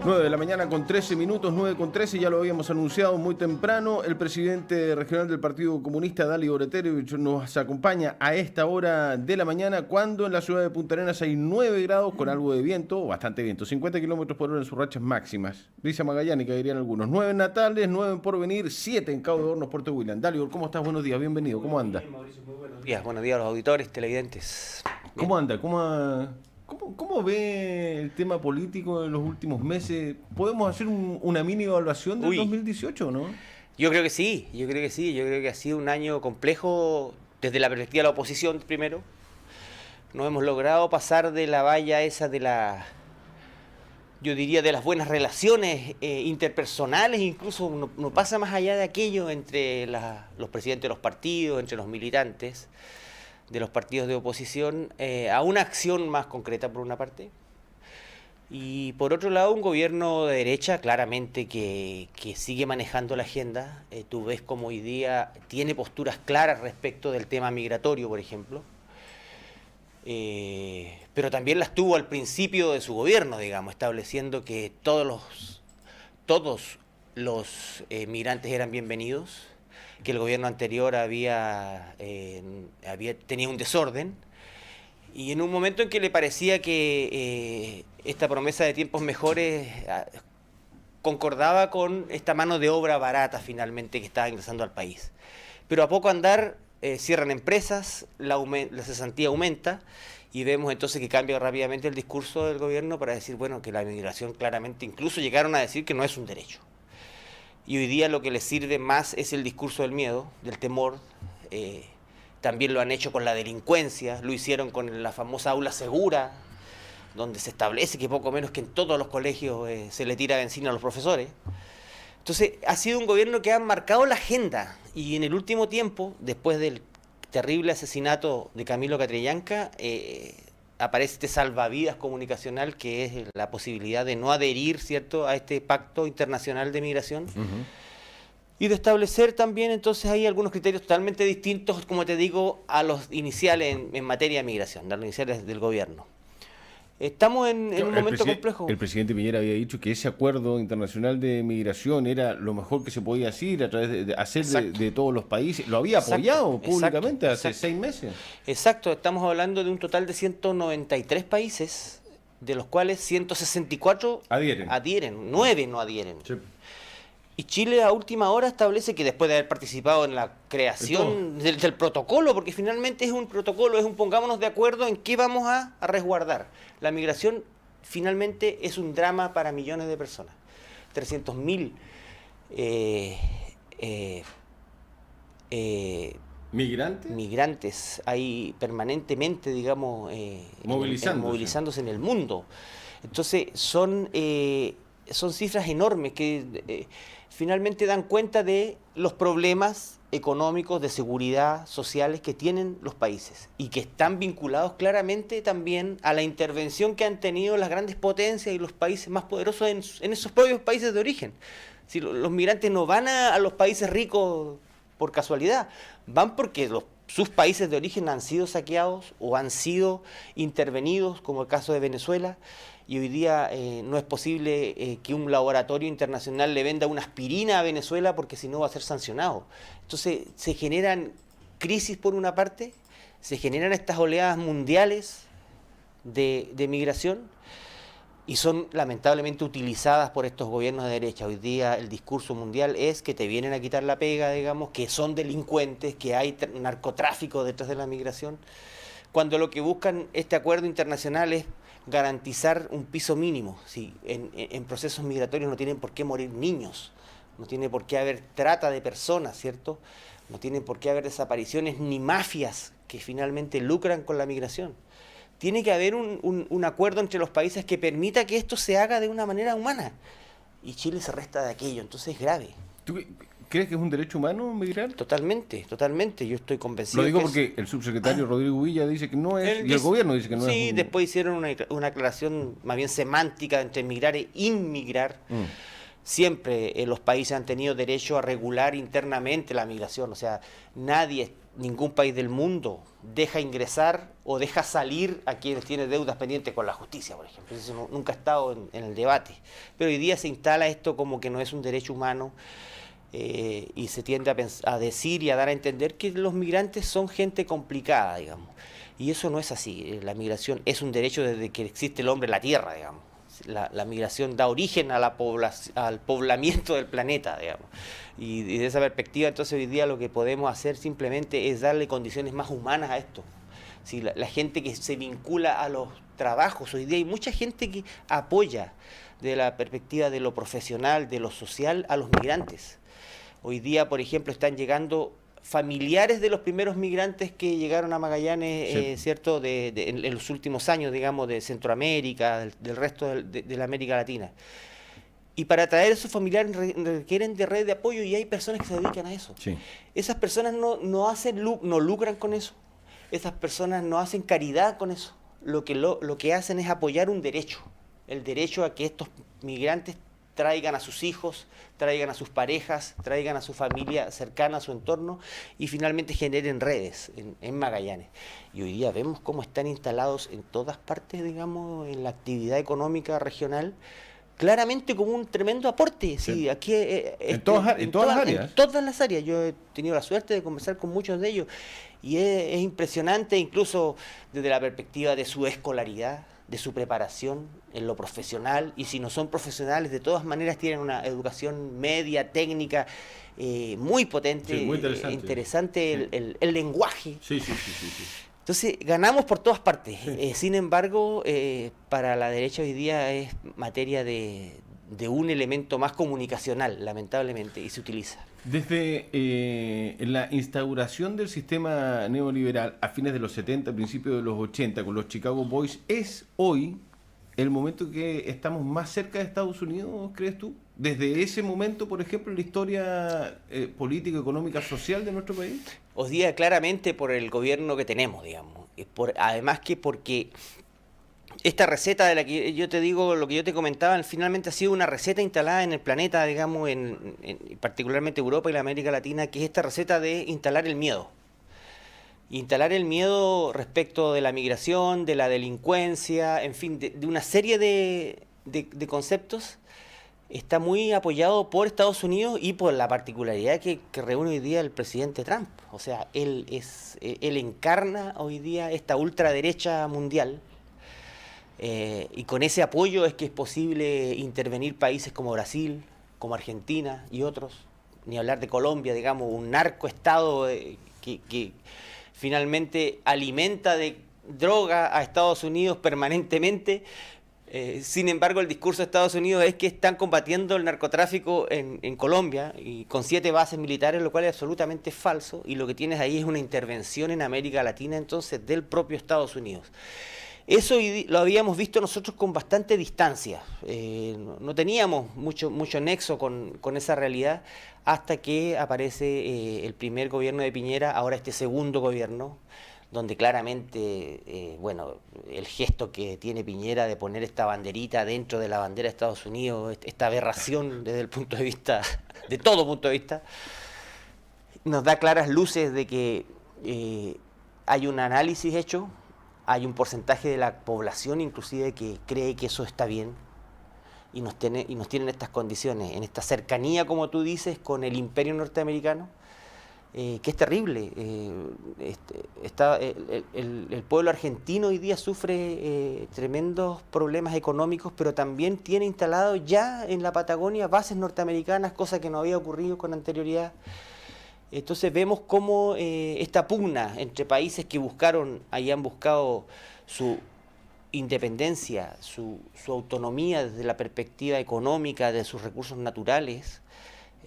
9 de la mañana con 13 minutos, 9 con 13, ya lo habíamos anunciado muy temprano. El presidente regional del Partido Comunista, Dalio Oretevich, nos acompaña a esta hora de la mañana, cuando en la ciudad de Punta Arenas hay 9 grados con algo de viento, o bastante viento, 50 kilómetros por hora en sus rachas máximas. Brisa magallánica, dirían algunos. 9 en Natales, 9 en Porvenir, 7 en Cabo de Hornos, Puerto William. Dalio, ¿cómo estás? Buenos días, bienvenido. ¿Cómo anda? Bien, Mauricio, muy buenos días a los auditores, televidentes. Bien. ¿Cómo anda? ¿Cómo ve el tema político en los últimos meses? ¿Podemos hacer una mini evaluación del 2018 o no? Yo creo que sí, yo creo que ha sido un año complejo desde la perspectiva de la oposición primero. No hemos logrado pasar de la valla esa de yo diría de las buenas relaciones interpersonales, incluso no pasa más allá de aquello entre los presidentes de los partidos, entre los militantes de los partidos de oposición, a una acción más concreta por una parte, y por otro lado un gobierno de derecha claramente que sigue manejando la agenda. Tú ves como hoy día tiene posturas claras respecto del tema migratorio, por ejemplo, pero también las tuvo al principio de su gobierno, digamos, estableciendo que todos los migrantes eran bienvenidos, que el gobierno anterior tenía un desorden, y en un momento en que le parecía que esta promesa de tiempos mejores concordaba con esta mano de obra barata finalmente que estaba ingresando al país. Pero a poco andar cierran empresas, la cesantía aumenta, y vemos entonces que cambia rápidamente el discurso del gobierno para decir, bueno, que la migración claramente, incluso llegaron a decir que no es un derecho. Y hoy día lo que les sirve más es el discurso del miedo, del temor. También lo han hecho con la delincuencia, lo hicieron con la famosa aula segura, donde se establece que poco menos que en todos los colegios se le tira benzina a los profesores. Entonces ha sido un gobierno que ha marcado la agenda, y en el último tiempo, después del terrible asesinato de Camilo Catrillanca, aparece este salvavidas comunicacional, que es la posibilidad de no adherir, ¿cierto?, a este pacto internacional de migración. Y de establecer también entonces hay algunos criterios totalmente distintos, como te digo, a los iniciales en materia de migración, a los iniciales del gobierno. Estamos en un momento complejo. El presidente Piñera había dicho que ese acuerdo internacional de migración era lo mejor que se podía hacer a través de hacer de todos los países. Lo había apoyado públicamente hace 6 meses. Exacto, estamos hablando de un total de 193 países, de los cuales 164 adhieren, 9 no adhieren. Sí. Y Chile a última hora establece que después de haber participado en la creación del protocolo, porque finalmente es un protocolo, pongámonos de acuerdo en qué vamos a resguardar. La migración finalmente es un drama para millones de personas. 300.000 migrantes hay permanentemente, digamos, movilizándose en el mundo. Entonces son cifras enormes que finalmente dan cuenta de los problemas económicos, de seguridad, sociales que tienen los países, y que están vinculados claramente también a la intervención que han tenido las grandes potencias y los países más poderosos en esos propios países de origen. Si los migrantes no van a los países ricos por casualidad, van porque sus países de origen han sido saqueados o han sido intervenidos, como el caso de Venezuela. Y hoy día no es posible que un laboratorio internacional le venda una aspirina a Venezuela, porque si no va a ser sancionado. Entonces se generan crisis por una parte, se generan estas oleadas mundiales de migración, y son lamentablemente utilizadas por estos gobiernos de derecha. Hoy día el discurso mundial es que te vienen a quitar la pega, digamos, que son delincuentes, que hay narcotráfico detrás de la migración, cuando lo que buscan este acuerdo internacional es garantizar un piso mínimo. Si en procesos migratorios no tienen por qué morir niños, no tiene por qué haber trata de personas, ¿cierto? No tiene por qué haber desapariciones ni mafias que finalmente lucran con la migración. Tiene que haber un acuerdo entre los países que permita que esto se haga de una manera humana, y Chile se resta de aquello, entonces es grave. ¿Tú crees que es un derecho humano migrar? Totalmente, yo estoy convencido. Lo digo porque el subsecretario Rodrigo Villa dice que no es, y el gobierno dice que no es. Sí, después hicieron una aclaración más bien semántica entre migrar e inmigrar. Siempre los países han tenido derecho a regular internamente la migración, o sea, nadie ningún país del mundo deja ingresar o deja salir a quienes tienen deudas pendientes con la justicia, por ejemplo. Eso nunca ha estado en el debate. Pero hoy día se instala esto como que no es un derecho humano y se tiende a decir y a dar a entender que los migrantes son gente complicada, digamos. Y eso no es así. La migración es un derecho desde que existe el hombre en la tierra, digamos. La migración da origen a al poblamiento del planeta, digamos. Y desde esa perspectiva, entonces hoy día lo que podemos hacer simplemente es darle condiciones más humanas a esto. Si la gente que se vincula a los trabajos, hoy día hay mucha gente que apoya de la perspectiva de lo profesional, de lo social, a los migrantes. Hoy día, por ejemplo, están llegando familiares de los primeros migrantes que llegaron a Magallanes, sí. ¿Cierto?, en los últimos años, digamos, de Centroamérica, del resto de la América Latina. Y para traer a esos familiares requieren de red de apoyo y hay personas que se dedican a eso. Sí. Esas personas no lucran con eso. Esas personas no hacen caridad con eso. Lo que hacen es apoyar un derecho. El derecho a que estos migrantes traigan a sus hijos, traigan a sus parejas, traigan a su familia cercana a su entorno y finalmente generen redes en Magallanes. Y hoy día vemos cómo están instalados en todas partes, digamos, en la actividad económica regional, claramente como un tremendo aporte. Sí. Sí, aquí, en todas las áreas. En todas las áreas. Yo he tenido la suerte de conversar con muchos de ellos y es impresionante, incluso desde la perspectiva de su escolaridad, de su preparación en lo profesional, y si no son profesionales, de todas maneras tienen una educación media, técnica, muy potente, sí, muy interesante, sí. El lenguaje. Sí. Entonces, ganamos por todas partes. Sí. Sin embargo, para la derecha hoy día es materia de un elemento más comunicacional, lamentablemente, y se utiliza. Desde la instauración del sistema neoliberal a fines de los 70, principios de los 80, con los Chicago Boys, ¿es hoy el momento que estamos más cerca de Estados Unidos, crees tú? Desde ese momento, por ejemplo, en la historia política, económica, social de nuestro país. Hoy día claramente por el gobierno que tenemos, digamos. Además que porque esta receta de la que yo te digo, lo que yo te comentaba, finalmente ha sido una receta instalada en el planeta, digamos, particularmente Europa y la América Latina, que es esta receta de instalar el miedo. Instalar el miedo respecto de la migración, de la delincuencia, en fin, de una serie de conceptos. Está muy apoyado por Estados Unidos y por la particularidad que reúne hoy día el presidente Trump. O sea, él encarna hoy día esta ultraderecha mundial. Y con ese apoyo es que es posible intervenir países como Brasil, como Argentina y otros, ni hablar de Colombia, digamos, un narcoestado que finalmente alimenta de droga a Estados Unidos permanentemente. Sin embargo, el discurso de Estados Unidos es que están combatiendo el narcotráfico en Colombia y con 7 bases militares, lo cual es absolutamente falso, y lo que tienes ahí es una intervención en América Latina entonces del propio Estados Unidos. Eso lo habíamos visto nosotros con bastante distancia, no teníamos mucho nexo con esa realidad hasta que aparece el primer gobierno de Piñera, ahora este segundo gobierno, donde claramente, el gesto que tiene Piñera de poner esta banderita dentro de la bandera de Estados Unidos, esta aberración desde el punto de vista, de todo punto de vista, nos da claras luces de que hay un análisis hecho. Hay un porcentaje de la población inclusive que cree que eso está bien y nos tiene en estas condiciones, en esta cercanía, como tú dices, con el imperio norteamericano, que es terrible. El pueblo argentino hoy día sufre tremendos problemas económicos, pero también tiene instalado ya en la Patagonia bases norteamericanas, cosa que no había ocurrido con anterioridad. Entonces vemos cómo esta pugna entre países que hayan buscado su independencia, su autonomía desde la perspectiva económica de sus recursos naturales,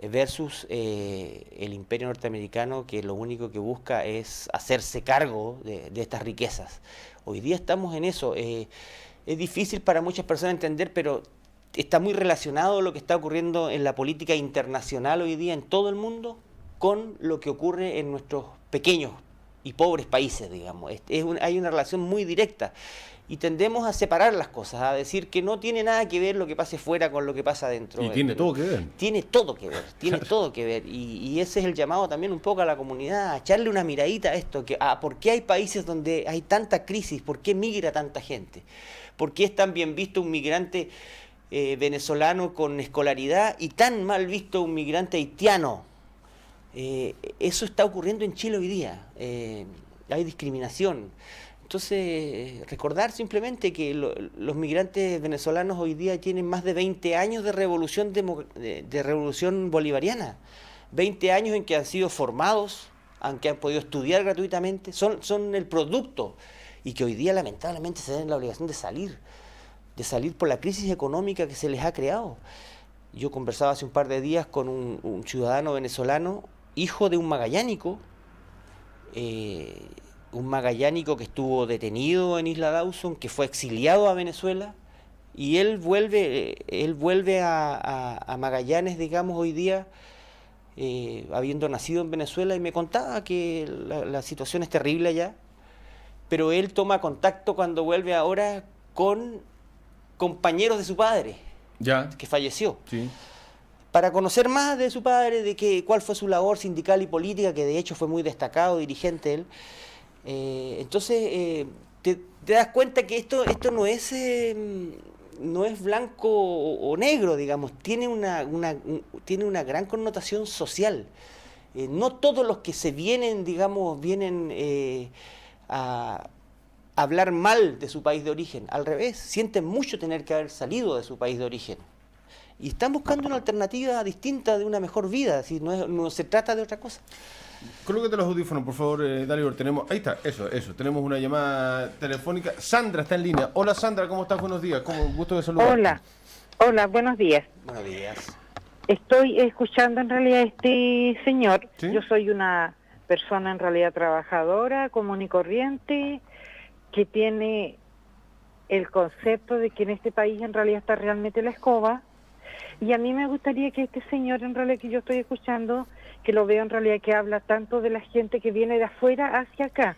versus el imperio norteamericano, que lo único que busca es hacerse cargo de estas riquezas. Hoy día estamos en eso. Es difícil para muchas personas entender, pero está muy relacionado lo que está ocurriendo en la política internacional hoy día en todo el mundo con lo que ocurre en nuestros pequeños y pobres países, digamos. Hay una relación muy directa. Y tendemos a separar las cosas, a decir que no tiene nada que ver lo que pase fuera con lo que pasa adentro. Y tiene todo que ver. Tiene todo que ver, tiene todo que ver. Y ese es el llamado también un poco a la comunidad, a echarle una miradita a esto, ¿por qué hay países donde hay tanta crisis? ¿Por qué migra tanta gente? ¿Por qué es tan bien visto un migrante venezolano con escolaridad y tan mal visto un migrante haitiano? Eso está ocurriendo en Chile hoy día. Hay discriminación. Entonces, recordar simplemente que los migrantes venezolanos hoy día tienen más de 20 años de revolución bolivariana. 20 años en que han sido formados, aunque han podido estudiar gratuitamente, son el producto. Y que hoy día lamentablemente se ven la obligación de salir por la crisis económica que se les ha creado. Yo conversaba hace un par de días con un ciudadano venezolano, hijo de un magallánico, que estuvo detenido en Isla Dawson, que fue exiliado a Venezuela, y él vuelve a Magallanes, digamos, hoy día, habiendo nacido en Venezuela, y me contaba que la situación es terrible allá, pero él toma contacto cuando vuelve ahora con compañeros de su padre, que falleció. Sí. Para conocer más de su padre, cuál fue su labor sindical y política, que de hecho fue muy destacado, dirigente él. Entonces te das cuenta que esto no es blanco o negro, digamos, tiene una gran connotación social. No todos los que se vienen, digamos, vienen a hablar mal de su país de origen, al revés, sienten mucho tener que haber salido de su país de origen. Y están buscando una alternativa distinta de una mejor vida, si no se trata de otra cosa. Colócate los audífonos, por favor, Dalibor. Ahí está, eso. Tenemos una llamada telefónica. Sandra está en línea. Hola, Sandra, ¿cómo estás? Buenos días. Gusto de saludarte. Hola, buenos días. Buenos días. Estoy escuchando en realidad a este señor. ¿Sí? Yo soy una persona en realidad trabajadora, común y corriente, que tiene el concepto de que en este país en realidad está realmente la escoba. Y a mí me gustaría que este señor en realidad que yo estoy escuchando, que lo veo en realidad que habla tanto de la gente que viene de afuera hacia acá,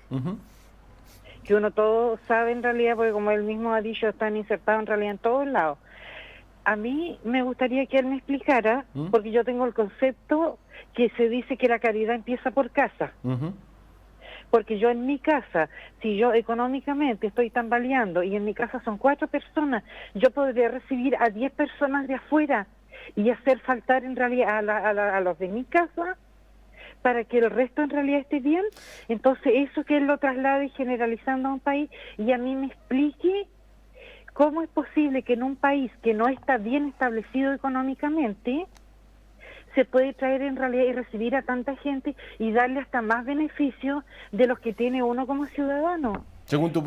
que uno todo sabe en realidad, porque como él mismo ha dicho, están insertados en realidad en todos lados. A mí me gustaría que él me explicara, porque yo tengo el concepto que se dice que la caridad empieza por casa. Porque yo en mi casa, si yo económicamente estoy tambaleando y en mi casa son 4 personas, yo podría recibir a 10 personas de afuera y hacer faltar en realidad a los de mi casa para que el resto en realidad esté bien. Entonces eso que él lo traslade generalizando a un país y a mí me explique cómo es posible que en un país que no está bien establecido económicamente se puede traer en realidad y recibir a tanta gente y darle hasta más beneficios de los que tiene uno como ciudadano. Según tu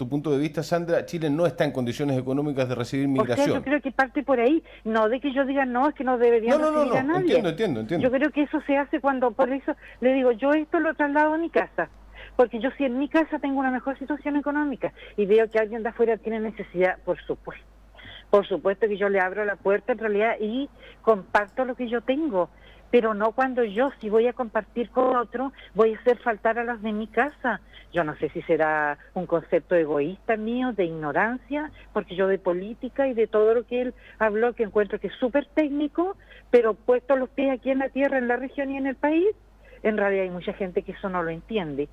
punto de vista, Sandra, Chile no está en condiciones económicas de recibir migración. O sea, yo creo que parte por ahí, no de que yo diga no, es que no deberían recibir a nadie. Entiendo. Yo creo que eso se hace cuando, por eso le digo, yo esto lo traslado a mi casa. Porque yo si en mi casa tengo una mejor situación económica y veo que alguien de afuera tiene necesidad, por supuesto que yo le abro la puerta en realidad y comparto lo que yo tengo, pero no cuando yo, si voy a compartir con otro, voy a hacer faltar a los de mi casa. Yo no sé si será un concepto egoísta mío, de ignorancia, porque yo de política y de todo lo que él habló, que encuentro que es súper técnico, pero puesto los pies aquí en la tierra, en la región y en el país, en realidad hay mucha gente que eso no lo entiende.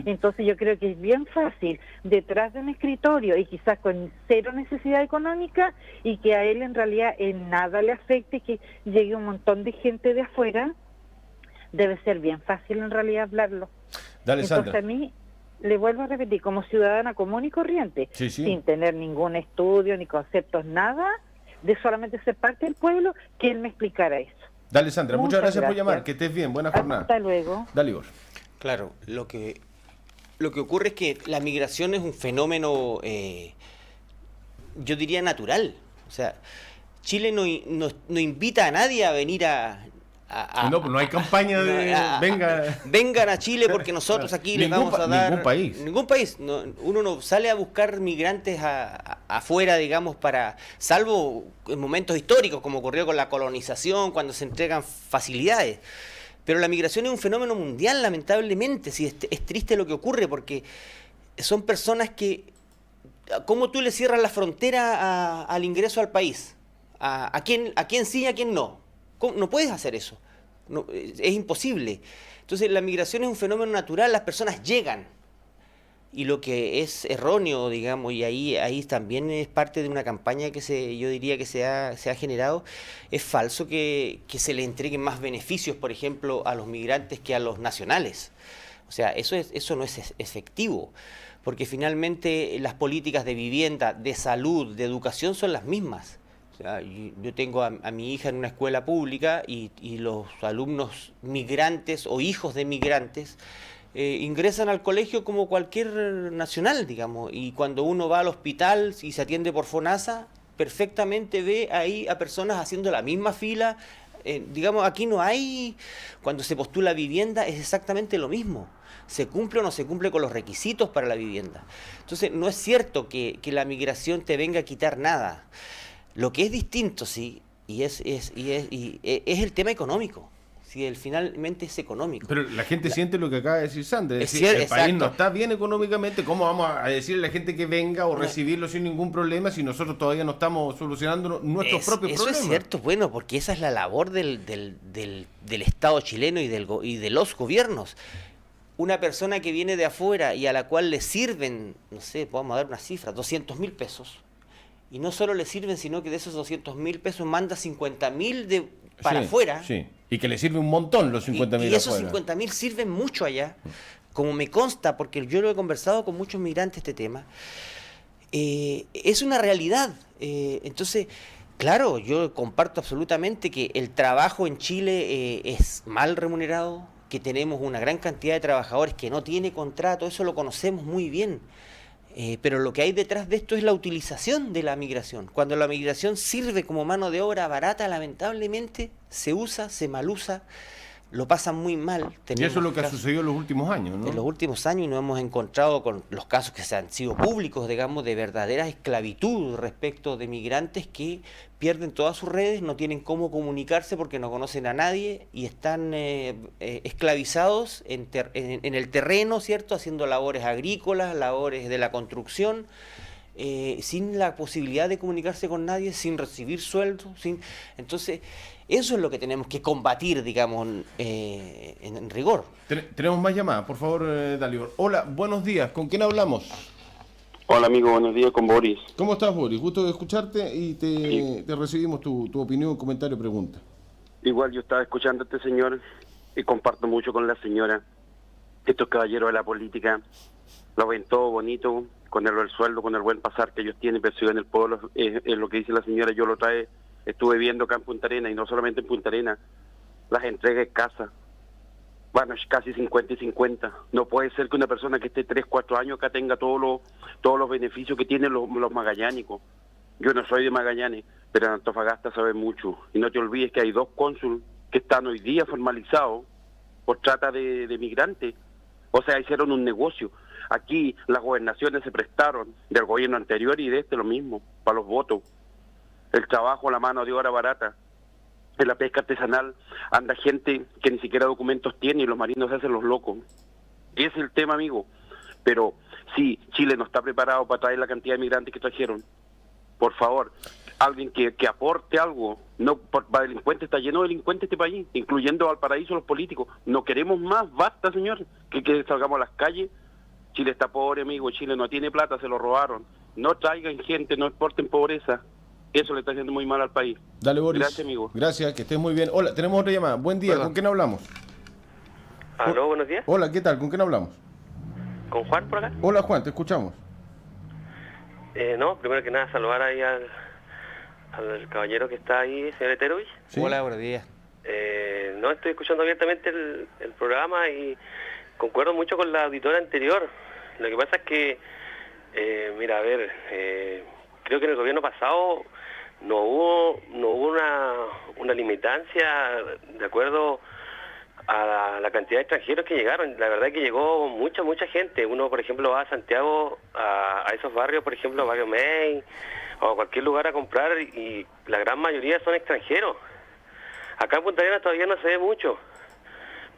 Entonces yo creo que es bien fácil detrás de un escritorio y quizás con cero necesidad económica y que a él en realidad en nada le afecte que llegue un montón de gente de afuera, debe ser bien fácil en realidad hablarlo. Dale, entonces Sandra. A mí, le vuelvo a repetir, como ciudadana común y corriente, sí. sin tener ningún estudio ni conceptos, nada, de solamente ser parte del pueblo, que él me explicara eso. Dale, Sandra, muchas gracias por llamar, que estés bien, buena jornada. Hasta luego. Dale, Igor. Claro, lo que ocurre es que la migración es un fenómeno, yo diría, natural. O sea, Chile no invita a nadie a venir no, pues no hay campaña de vengan a Chile porque nosotros aquí les vamos a dar... Ningún país. Uno no sale a buscar migrantes afuera, digamos, salvo en momentos históricos, como ocurrió con la colonización, cuando se entregan facilidades. Pero la migración es un fenómeno mundial, lamentablemente. Sí, es triste lo que ocurre, porque son personas que... ¿Cómo tú le cierras la frontera al ingreso al país? ¿A quién sí y a quién no? No puedes hacer eso. No, es imposible. Entonces la migración es un fenómeno natural, las personas llegan. Y lo que es erróneo, digamos, y ahí también es parte de una campaña que yo diría que se ha generado, es falso que se le entreguen más beneficios, por ejemplo, a los migrantes que a los nacionales. O sea, eso no es efectivo, porque finalmente las políticas de vivienda, de salud, de educación son las mismas. O sea, yo tengo a mi hija en una escuela pública y los alumnos migrantes o hijos de migrantes ingresan al colegio como cualquier nacional, digamos, y cuando uno va al hospital y se atiende por FONASA, perfectamente ve ahí a personas haciendo la misma fila. Digamos, aquí no hay, cuando se postula vivienda es exactamente lo mismo. ¿Se cumple o no se cumple con los requisitos para la vivienda? Entonces, no es cierto que la migración te venga a quitar nada. Lo que es distinto, sí, y es el tema económico. Si finalmente es económico. Pero la gente siente lo que acaba de decir Sandra, es decir, el país no está bien económicamente, ¿cómo vamos a decirle a la gente que venga o recibirlo sin ningún problema si nosotros todavía no estamos solucionando nuestros propios problemas? Eso es cierto, bueno, porque esa es la labor del Estado chileno y de los gobiernos. Una persona que viene de afuera y a la cual le sirven, no sé, podemos dar una cifra, 200.000 pesos, y no solo le sirven, sino que de esos 200.000 pesos manda 50.000 para afuera. Sí. Y que le sirve un montón los 50.000 y esos 50.000 sirven mucho allá, como me consta, porque yo lo he conversado con muchos migrantes este tema. Es una realidad. Entonces, claro, yo comparto absolutamente que el trabajo en Chile es mal remunerado, que tenemos una gran cantidad de trabajadores que no tiene contrato, eso lo conocemos muy bien. Pero lo que hay detrás de esto es la utilización de la migración. Cuando la migración sirve como mano de obra barata, lamentablemente se usa, se malusa, lo pasan muy mal. Y eso es lo que ha sucedido en los últimos años, ¿no? En los últimos años, y nos hemos encontrado con los casos que se han sido públicos, digamos, de verdadera esclavitud respecto de migrantes que pierden todas sus redes, no tienen cómo comunicarse porque no conocen a nadie y están esclavizados en el terreno, ¿cierto? Haciendo labores agrícolas, labores de la construcción, sin la posibilidad de comunicarse con nadie, sin recibir sueldo, Entonces, eso es lo que tenemos que combatir, digamos, en rigor. Tenemos más llamadas, por favor, Dalibor. Hola, buenos días, ¿con quién hablamos? Hola amigo, buenos días, con Boris. ¿Cómo estás, Boris? Gusto de escucharte y te recibimos tu opinión, comentario, pregunta. Igual yo estaba escuchando a este señor y comparto mucho con la señora. Estos caballeros de la política lo ven todo bonito, con el sueldo, con el buen pasar que ellos tienen, perciben el pueblo, es lo que dice la señora. Yo lo estuve viendo acá en Punta Arenas, y no solamente en Punta Arenas, las entregas de casa. Bueno, es casi 50 y 50. No puede ser que una persona que esté 3, 4 años acá tenga todos los beneficios que tienen los magallánicos. Yo no soy de Magallanes, pero en Antofagasta sabe mucho. Y no te olvides que hay 2 cónsules que están hoy día formalizados por trata de migrantes. O sea, hicieron un negocio. Aquí las gobernaciones se prestaron del gobierno anterior y de este lo mismo, para los votos. El trabajo, la mano de obra barata. En la pesca artesanal anda gente que ni siquiera documentos tiene y los marinos se hacen los locos. Ese es el tema, amigo. Pero sí, Chile no está preparado para traer la cantidad de migrantes que trajeron. Por favor, alguien que aporte algo. No, para delincuentes, está lleno de delincuentes este país, incluyendo Valparaíso, los políticos. No queremos más, basta, señor, que salgamos a las calles. Chile está pobre, amigo. Chile no tiene plata, se lo robaron. No traigan gente, no exporten pobreza. Eso le está haciendo muy mal al país. Dale, Boris. Gracias, amigo. Gracias, que estés muy bien. Hola, tenemos otra llamada. Buen día, ¿con quién hablamos? Aló, buenos días. Hola, ¿qué tal? ¿Con quién hablamos? ¿Con Juan por acá? Hola, Juan, te escuchamos. No, primero que nada, saludar ahí al caballero que está ahí, señor Eterovich. ¿Sí? Hola, buenos días. No, estoy escuchando abiertamente el programa y concuerdo mucho con la auditora anterior. Lo que pasa es que, mira, a ver, creo que en el gobierno pasado no hubo una limitancia de acuerdo a la cantidad de extranjeros que llegaron. La verdad es que llegó mucha gente. Uno, por ejemplo, va a Santiago, a esos barrios, por ejemplo, Barrio Main, o a cualquier lugar a comprar, y la gran mayoría son extranjeros. Acá en Punta Arenas todavía no se ve mucho.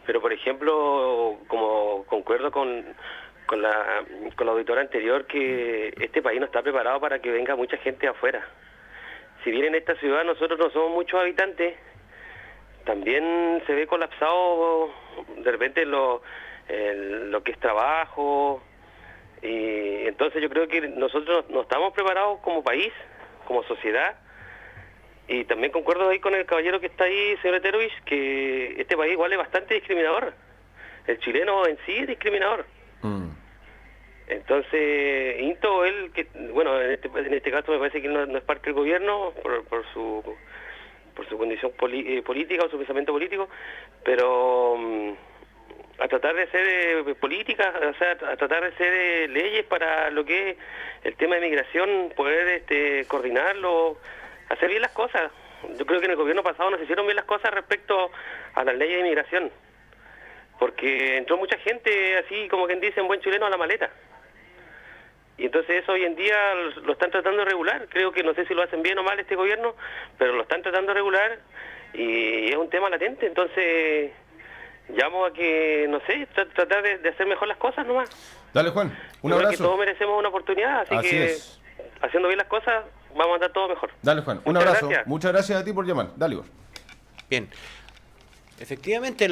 Pero por ejemplo, como concuerdo con la auditora anterior, que este país no está preparado para que venga mucha gente de afuera. Si bien en esta ciudad nosotros no somos muchos habitantes, también se ve colapsado de repente lo que es trabajo, y entonces yo creo que nosotros no estamos preparados como país, como sociedad, y también concuerdo ahí con el caballero que está ahí, señor Eterovich, que este país igual es bastante discriminador. El chileno en sí es discriminador. Entonces, Into, él, que bueno, en este caso me parece que no es parte del gobierno por su condición política o su pensamiento político, pero a tratar de hacer políticas, o sea, a tratar de hacer leyes para lo que es el tema de migración, poder coordinarlo, hacer bien las cosas. Yo creo que en el gobierno pasado no se hicieron bien las cosas respecto a las leyes de migración, porque entró mucha gente, así como quien dice en buen chileno, a la maleta. Y entonces eso hoy en día lo están tratando de regular. Creo que no sé si lo hacen bien o mal este gobierno, pero lo están tratando de regular y es un tema latente. Entonces llamo a que, no sé, tratar de hacer mejor las cosas nomás. Dale, Juan, un abrazo. Que todos merecemos una oportunidad, así que es. Haciendo bien las cosas vamos a andar todo mejor. Dale, Juan, un abrazo. Muchas gracias a ti por llamar. Dale, Igor. Bien. Efectivamente,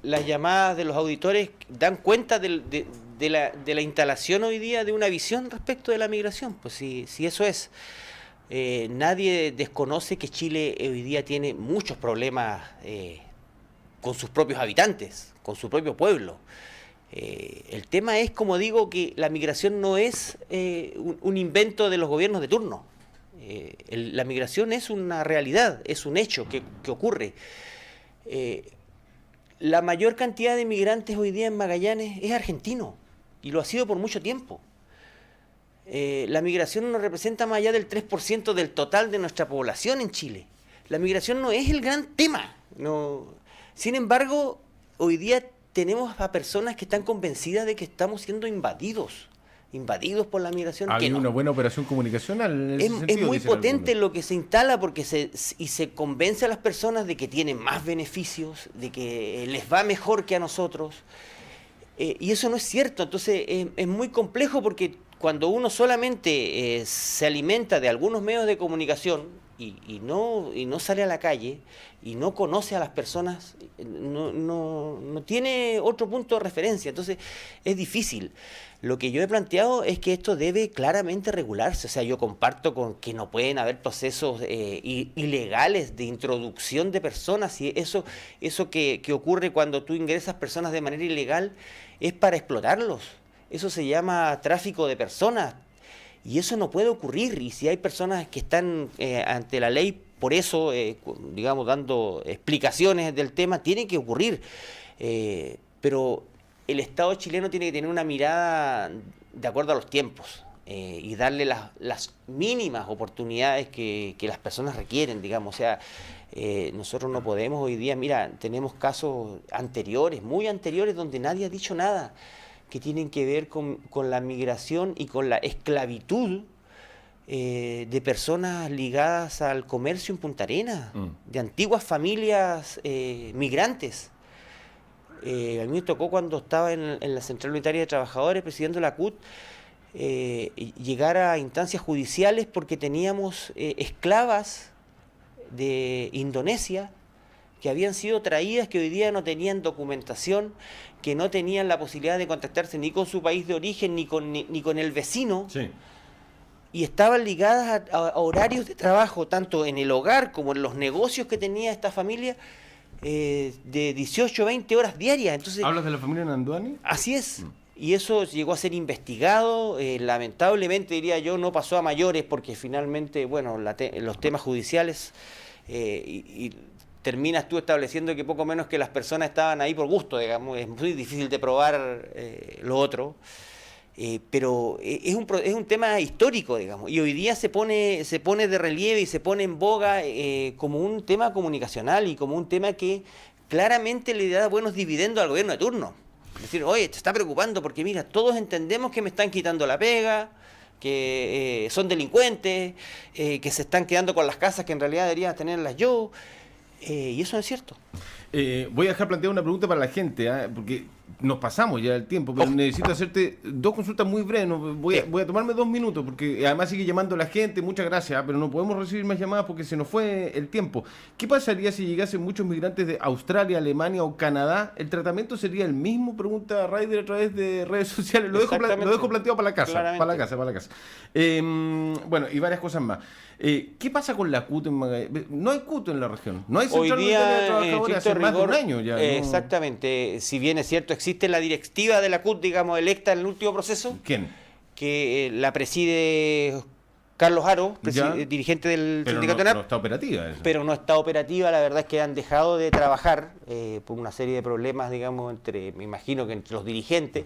las llamadas de los auditores dan cuenta de la instalación hoy día de una visión respecto de la migración. Pues si eso es. Nadie desconoce que Chile hoy día tiene muchos problemas con sus propios habitantes, con su propio pueblo. El tema es, como digo, que la migración no es un invento de los gobiernos de turno. La migración es una realidad, es un hecho que ocurre. La mayor cantidad de migrantes hoy día en Magallanes es argentino y lo ha sido por mucho tiempo. La migración no representa más allá del 3% del total de nuestra población en Chile. La migración no es el gran tema. No. Sin embargo, hoy día tenemos a personas que están convencidas de que estamos siendo invadidos por la migración. Hay una buena operación comunicacional en ese sentido, es muy potente lo que se instala porque se convence a las personas de que tienen más beneficios, de que les va mejor que a nosotros, y eso no es cierto. Entonces es muy complejo porque cuando uno solamente se alimenta de algunos medios de comunicación y no sale a la calle y no conoce a las personas, no tiene otro punto de referencia, entonces es difícil. Lo que yo he planteado es que esto debe claramente regularse. O sea, yo comparto con que no pueden haber procesos ilegales de introducción de personas, y eso que ocurre cuando tú ingresas personas de manera ilegal es para explotarlos. Eso se llama tráfico de personas y eso no puede ocurrir. Y si hay personas que están ante la ley por eso, digamos, dando explicaciones del tema, tiene que ocurrir. Pero el Estado chileno tiene que tener una mirada de acuerdo a los tiempos y darle las mínimas oportunidades que las personas requieren, digamos. O sea, nosotros no podemos hoy día, mira, tenemos casos anteriores, muy anteriores, donde nadie ha dicho nada, que tienen que ver con la migración y con la esclavitud de personas ligadas al comercio en Punta Arenas, de antiguas familias migrantes. A mí me tocó cuando estaba en la Central Unitaria de Trabajadores presidiendo la CUT llegar a instancias judiciales porque teníamos esclavas de Indonesia que habían sido traídas, que hoy día no tenían documentación, que no tenían la posibilidad de contactarse ni con su país de origen ni con el vecino. Sí. Y estaban ligadas a horarios de trabajo, tanto en el hogar como en los negocios que tenía esta familia, de 18 o 20 horas diarias. Entonces, ¿hablas de la familia Nanduani? Así es. Y eso llegó a ser investigado, lamentablemente, diría yo, no pasó a mayores porque finalmente, bueno, los temas judiciales y terminas tú estableciendo que poco menos que las personas estaban ahí por gusto, digamos. Es muy difícil de probar lo otro. Pero es un tema histórico, digamos, y hoy día se pone de relieve y se pone en boga como un tema comunicacional y como un tema que claramente le da buenos dividendos al gobierno de turno. Es decir, oye, te está preocupando porque mira, todos entendemos que me están quitando la pega, que son delincuentes, que se están quedando con las casas que en realidad debería tenerlas yo, y eso no es cierto. Voy a dejar plantear una pregunta para la gente, porque nos pasamos ya el tiempo, pero necesito hacerte dos consultas muy breves. Voy a tomarme 2 minutos, porque además sigue llamando la gente. Muchas gracias, pero no podemos recibir más llamadas porque se nos fue el tiempo. ¿Qué pasaría si llegasen muchos migrantes de Australia, Alemania o Canadá? ¿El tratamiento sería el mismo? Pregunta Raider a través de redes sociales. Lo dejo planteado para la casa. Para la casa. Bueno, y varias cosas más. ¿Qué pasa con la CUT en Magallanes? No hay CUT en la región. No hay central de trabajadores hace más de un año ya. Exactamente. Si bien es cierto, existe la directiva de la CUT, digamos, electa en el último proceso. ¿Quién? Que la preside Carlos Aro, dirigente del sindicato ANAP. No está operativa eso. Pero no está operativa. La verdad es que han dejado de trabajar por una serie de problemas, digamos, me imagino que entre los dirigentes.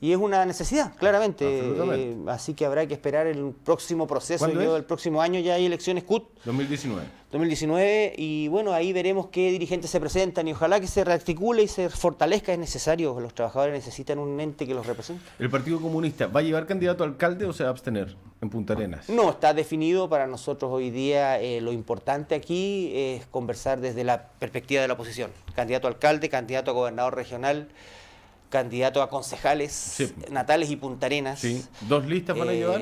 Y es una necesidad, claramente. Así que habrá que esperar el próximo proceso. El próximo año ya hay elecciones CUT. 2019. Y bueno, ahí veremos qué dirigentes se presentan y ojalá que se rearticule y se fortalezca. Es necesario. Los trabajadores necesitan un ente que los represente. ¿El Partido Comunista va a llevar candidato a alcalde o se va a abstener en Punta Arenas? No, está definido. Para nosotros hoy día lo importante aquí es conversar desde la perspectiva de la oposición. Candidato a alcalde, candidato a gobernador regional, candidato a concejales Natales y Punta Arenas. Sí. ¿2 listas van a llevar?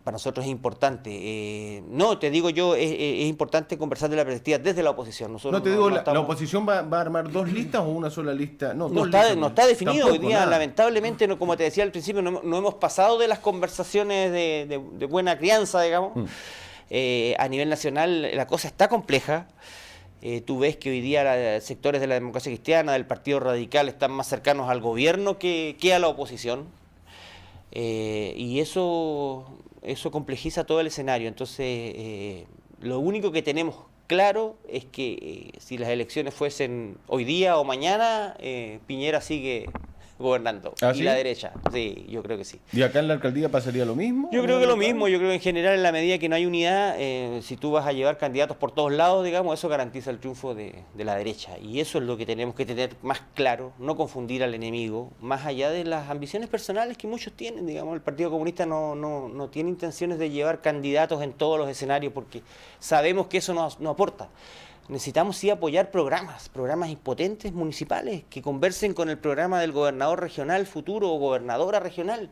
Para nosotros es importante. No, te digo yo, es importante conversar de la perspectiva desde la oposición. Nosotros ¿la oposición va a armar 2 listas o una sola lista? No está definido. Hoy día, lamentablemente, como te decía al principio, no hemos pasado de las conversaciones de buena crianza, digamos. A nivel nacional la cosa está compleja. Tú ves que hoy día sectores de la democracia cristiana, del Partido Radical, están más cercanos al gobierno que a la oposición. Y eso complejiza todo el escenario. Entonces, lo único que tenemos claro es que si las elecciones fuesen hoy día o mañana, Piñera sigue gobernando. ¿Ah, y sí? La derecha. Sí, yo creo que sí. ¿Y acá en la alcaldía pasaría lo mismo? Yo creo que lo mismo. Yo creo que en general, en la medida que no hay unidad, si tú vas a llevar candidatos por todos lados, digamos, eso garantiza el triunfo de la derecha. Y eso es lo que tenemos que tener más claro, no confundir al enemigo, más allá de las ambiciones personales que muchos tienen. Digamos, el Partido Comunista no tiene intenciones de llevar candidatos en todos los escenarios porque sabemos que eso no aporta. Necesitamos sí apoyar programas impotentes municipales que conversen con el programa del gobernador regional futuro o gobernadora regional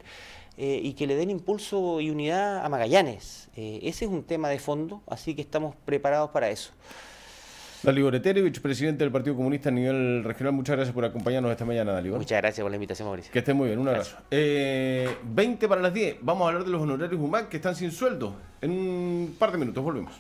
y que le den impulso y unidad a Magallanes. Ese es un tema de fondo, así que estamos preparados para eso. Dalibor Oretero, vicepresidente del Partido Comunista a nivel regional, muchas gracias por acompañarnos esta mañana, Dalibor. Muchas gracias por la invitación, Mauricio. Que estén muy bien, un abrazo. 20 para las 10, vamos a hablar de los honorarios UMAC que están sin sueldo. En un par de minutos, volvemos.